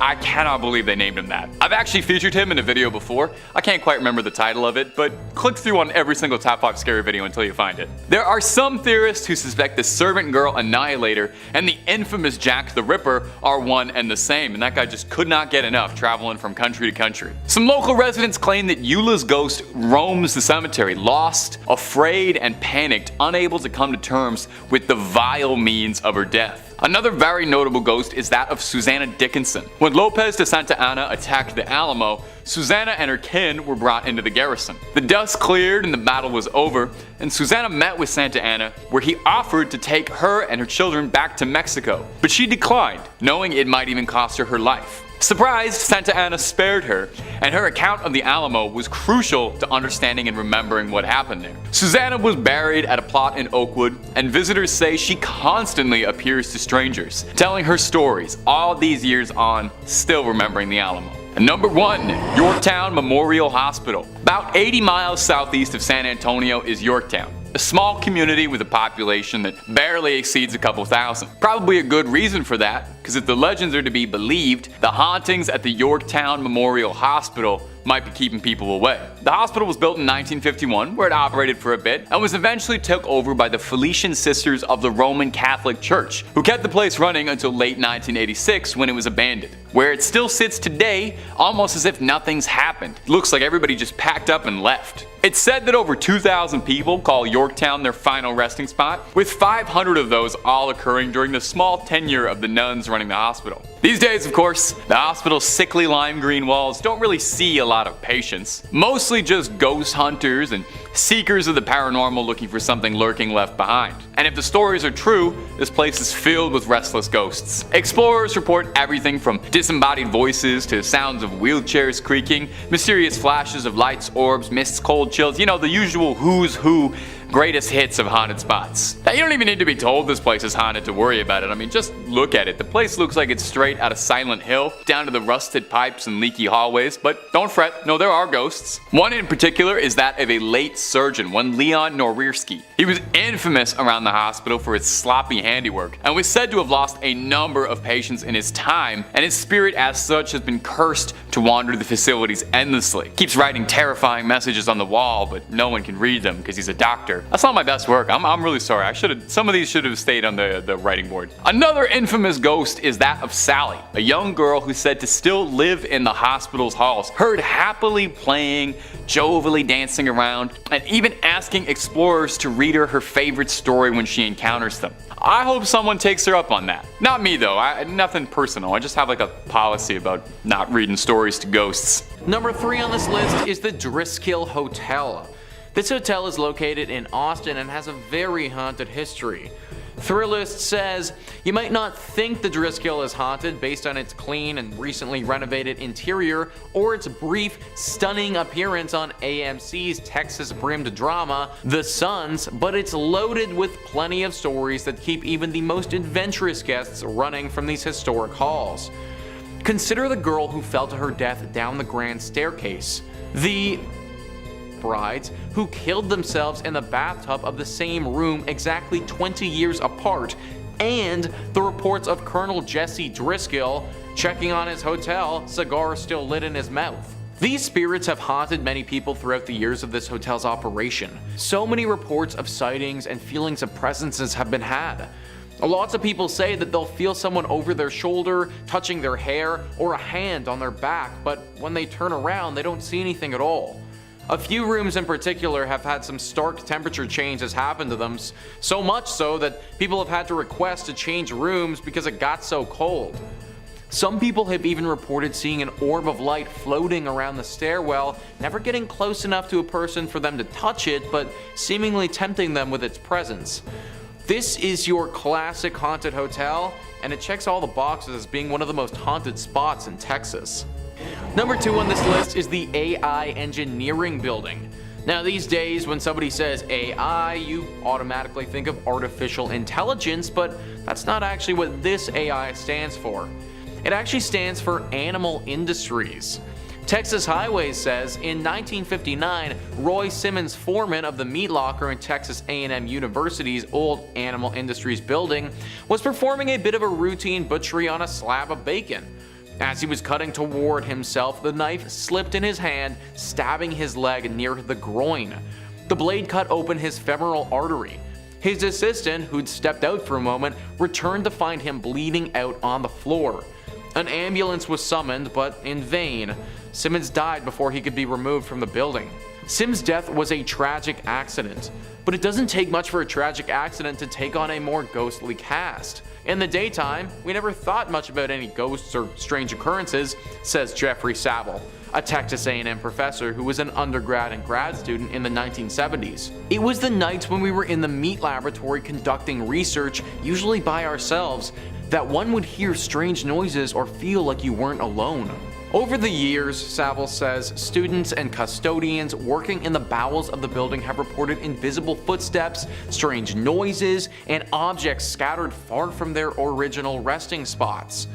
I cannot believe they named him that. I've actually featured him in a video before. I can't quite remember the title of it, but click through on every single top 5 scary video until you find it. There are some theorists who suspect the servant girl Annihilator and the infamous Jack the Ripper are one and the same, and that guy just could not get enough traveling from country to country. Some local residents claim that Eula's ghost roams the cemetery, lost, afraid, and panicked, unable to come to terms with the vile means of her death. Another very notable ghost is that of Susanna Dickinson. When Lopez de Santa Anna attacked the Alamo, Susanna and her kin were brought into the garrison. The dust cleared and the battle was over, and Susanna met with Santa Anna, where he offered to take her and her children back to Mexico. But she declined, knowing it might even cost her her life. Surprised, Santa Anna spared her, and her account of the Alamo was crucial to understanding and remembering what happened there. Susanna was buried at a plot in Oakwood, and visitors say she constantly appears to strangers, telling her stories all these years on, still remembering the Alamo. And number 1, Yorktown Memorial Hospital. About 80 miles southeast of San Antonio is Yorktown, a small community with a population that barely exceeds a couple thousand. Probably a good reason for that, because if the legends are to be believed, the hauntings at the Yorktown Memorial Hospital might be keeping people away. The hospital was built in 1951, where it operated for a bit, and was eventually took over by the Felician Sisters of the Roman Catholic Church, who kept the place running until late 1986 when it was abandoned. Where it still sits today, almost as if nothing's happened. It looks like everybody just packed up and left. It's said that over 2,000 people call Yorktown their final resting spot, with 500 of those all occurring during the small tenure of the nuns running the hospital. These days, of course, the hospital's sickly lime green walls don't really see a lot of patients. Mostly just ghost hunters and seekers of the paranormal looking for something lurking left behind. And if the stories are true, this place is filled with restless ghosts. Explorers report everything from disembodied voices to sounds of wheelchairs creaking, mysterious flashes of lights, orbs, mists, cold chills, you know, the usual who's who greatest hits of haunted spots. Now, you don't even need to be told this place is haunted to worry about it. I mean, just look at it. The place looks like it's straight out of Silent Hill, down to the rusted pipes and leaky hallways, but don't fret, no, there are ghosts. One in particular is that of a late surgeon, one Leon Norwirski. He was infamous around the hospital for his sloppy handiwork, and was said to have lost a number of patients in his time, and his spirit as such has been cursed to wander the facilities endlessly. Keeps writing terrifying messages on the wall, but no one can read them because he's a doctor. That's not my best work. I'm really sorry. Some of these should have stayed on the writing board. Another infamous ghost is that of Sally, a young girl who's said to still live in the hospital's halls, heard happily playing, jovially dancing around, and even asking explorers to read her favorite story when she encounters them. I hope someone takes her up on that. Not me though, nothing personal. I just have like a policy about not reading stories to ghosts. Number 3 on this list is the Driskill Hotel. This hotel is located in Austin and has a very haunted history. Thrillist says, you might not think the Driskill is haunted based on its clean and recently renovated interior or its brief, stunning appearance on AMC's Texas-brimmed drama, The Sons, but it's loaded with plenty of stories that keep even the most adventurous guests running from these historic halls. Consider the girl who fell to her death down the grand staircase, the brides who killed themselves in the bathtub of the same room exactly 20 years apart, and the reports of Colonel Jesse Driskill checking on his hotel, cigar still lit in his mouth. These spirits have haunted many people throughout the years of this hotel's operation. So many reports of sightings and feelings of presences have been had. Lots of people say that they'll feel someone over their shoulder, touching their hair, or a hand on their back, but when they turn around, they don't see anything at all. A few rooms in particular have had some stark temperature changes happen to them, so much so that people have had to request to change rooms because it got so cold. Some people have even reported seeing an orb of light floating around the stairwell, never getting close enough to a person for them to touch it, but seemingly tempting them with its presence. This is your classic haunted hotel, and it checks all the boxes as being one of the most haunted spots in Texas. Number 2 on this list is the AI Engineering Building. Now these days when somebody says AI, you automatically think of artificial intelligence, but that's not actually what this AI stands for. It actually stands for Animal Industries. Texas Highways says in 1959, Roy Simmons, foreman of the meat locker in Texas A&M University's old Animal Industries building, was performing a bit of a routine butchery on a slab of bacon. As he was cutting toward himself, the knife slipped in his hand, stabbing his leg near the groin. The blade cut open his femoral artery. His assistant, who'd stepped out for a moment, returned to find him bleeding out on the floor. An ambulance was summoned, but in vain. Simmons died before he could be removed from the building. Sims' death was a tragic accident, but it doesn't take much for a tragic accident to take on a more ghostly cast. In the daytime, we never thought much about any ghosts or strange occurrences, says Jeffrey Saville, a Texas A&M professor who was an undergrad and grad student in the 1970s. It was the nights when we were in the meat laboratory conducting research, usually by ourselves, that one would hear strange noises or feel like you weren't alone. Over the years, Saville says, students and custodians working in the bowels of the building have reported invisible footsteps, strange noises, and objects scattered far from their original resting spots.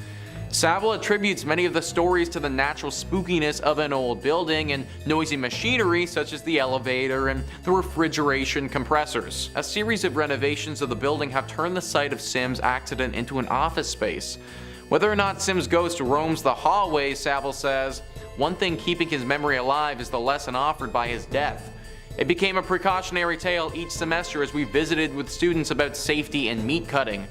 Saville attributes many of the stories to the natural spookiness of an old building and noisy machinery such as the elevator and the refrigeration compressors. A series of renovations of the building have turned the site of Sims' accident into an office space. Whether or not Sims' ghost roams the hallways, Saville says, one thing keeping his memory alive is the lesson offered by his death. It became a precautionary tale each semester as we visited with students about safety and meat cutting.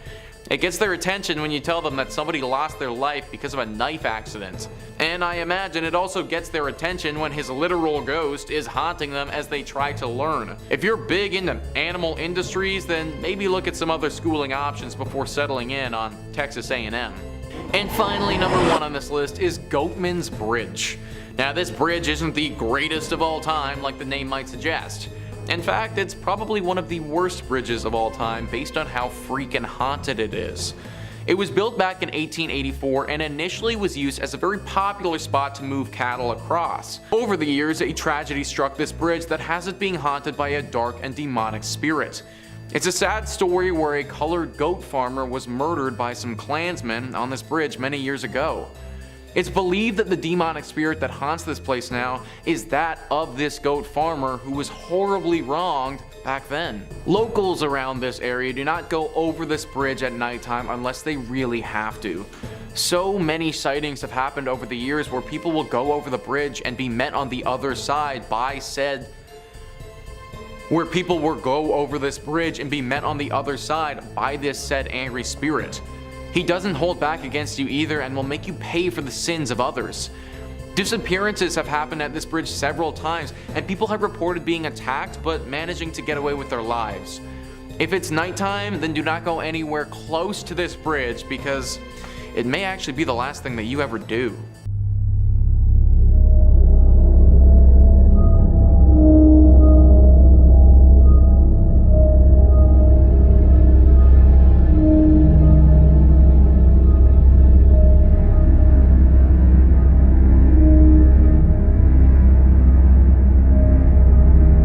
It gets their attention when you tell them that somebody lost their life because of a knife accident. And I imagine it also gets their attention when his literal ghost is haunting them as they try to learn. If you're big into Animal Industries, then maybe look at some other schooling options before settling in on Texas A&M. And finally, number 1 on this list is Goatman's Bridge. Now this bridge isn't the greatest of all time like the name might suggest. In fact, it's probably one of the worst bridges of all time based on how freaking haunted it is. It was built back in 1884 and initially was used as a very popular spot to move cattle across. Over the years, a tragedy struck this bridge that has it being haunted by a dark and demonic spirit. It's a sad story where a colored goat farmer was murdered by some Klansmen on this bridge many years ago. It's believed that the demonic spirit that haunts this place now is that of this goat farmer who was horribly wronged back then. Locals around this area do not go over this bridge at nighttime unless they really have to. So many sightings have happened over the years where people will go over the bridge and be met on the other side by said angry spirit. He doesn't hold back against you either and will make you pay for the sins of others. Disappearances have happened at this bridge several times, and people have reported being attacked but managing to get away with their lives. If it's nighttime, then do not go anywhere close to this bridge because it may actually be the last thing that you ever do.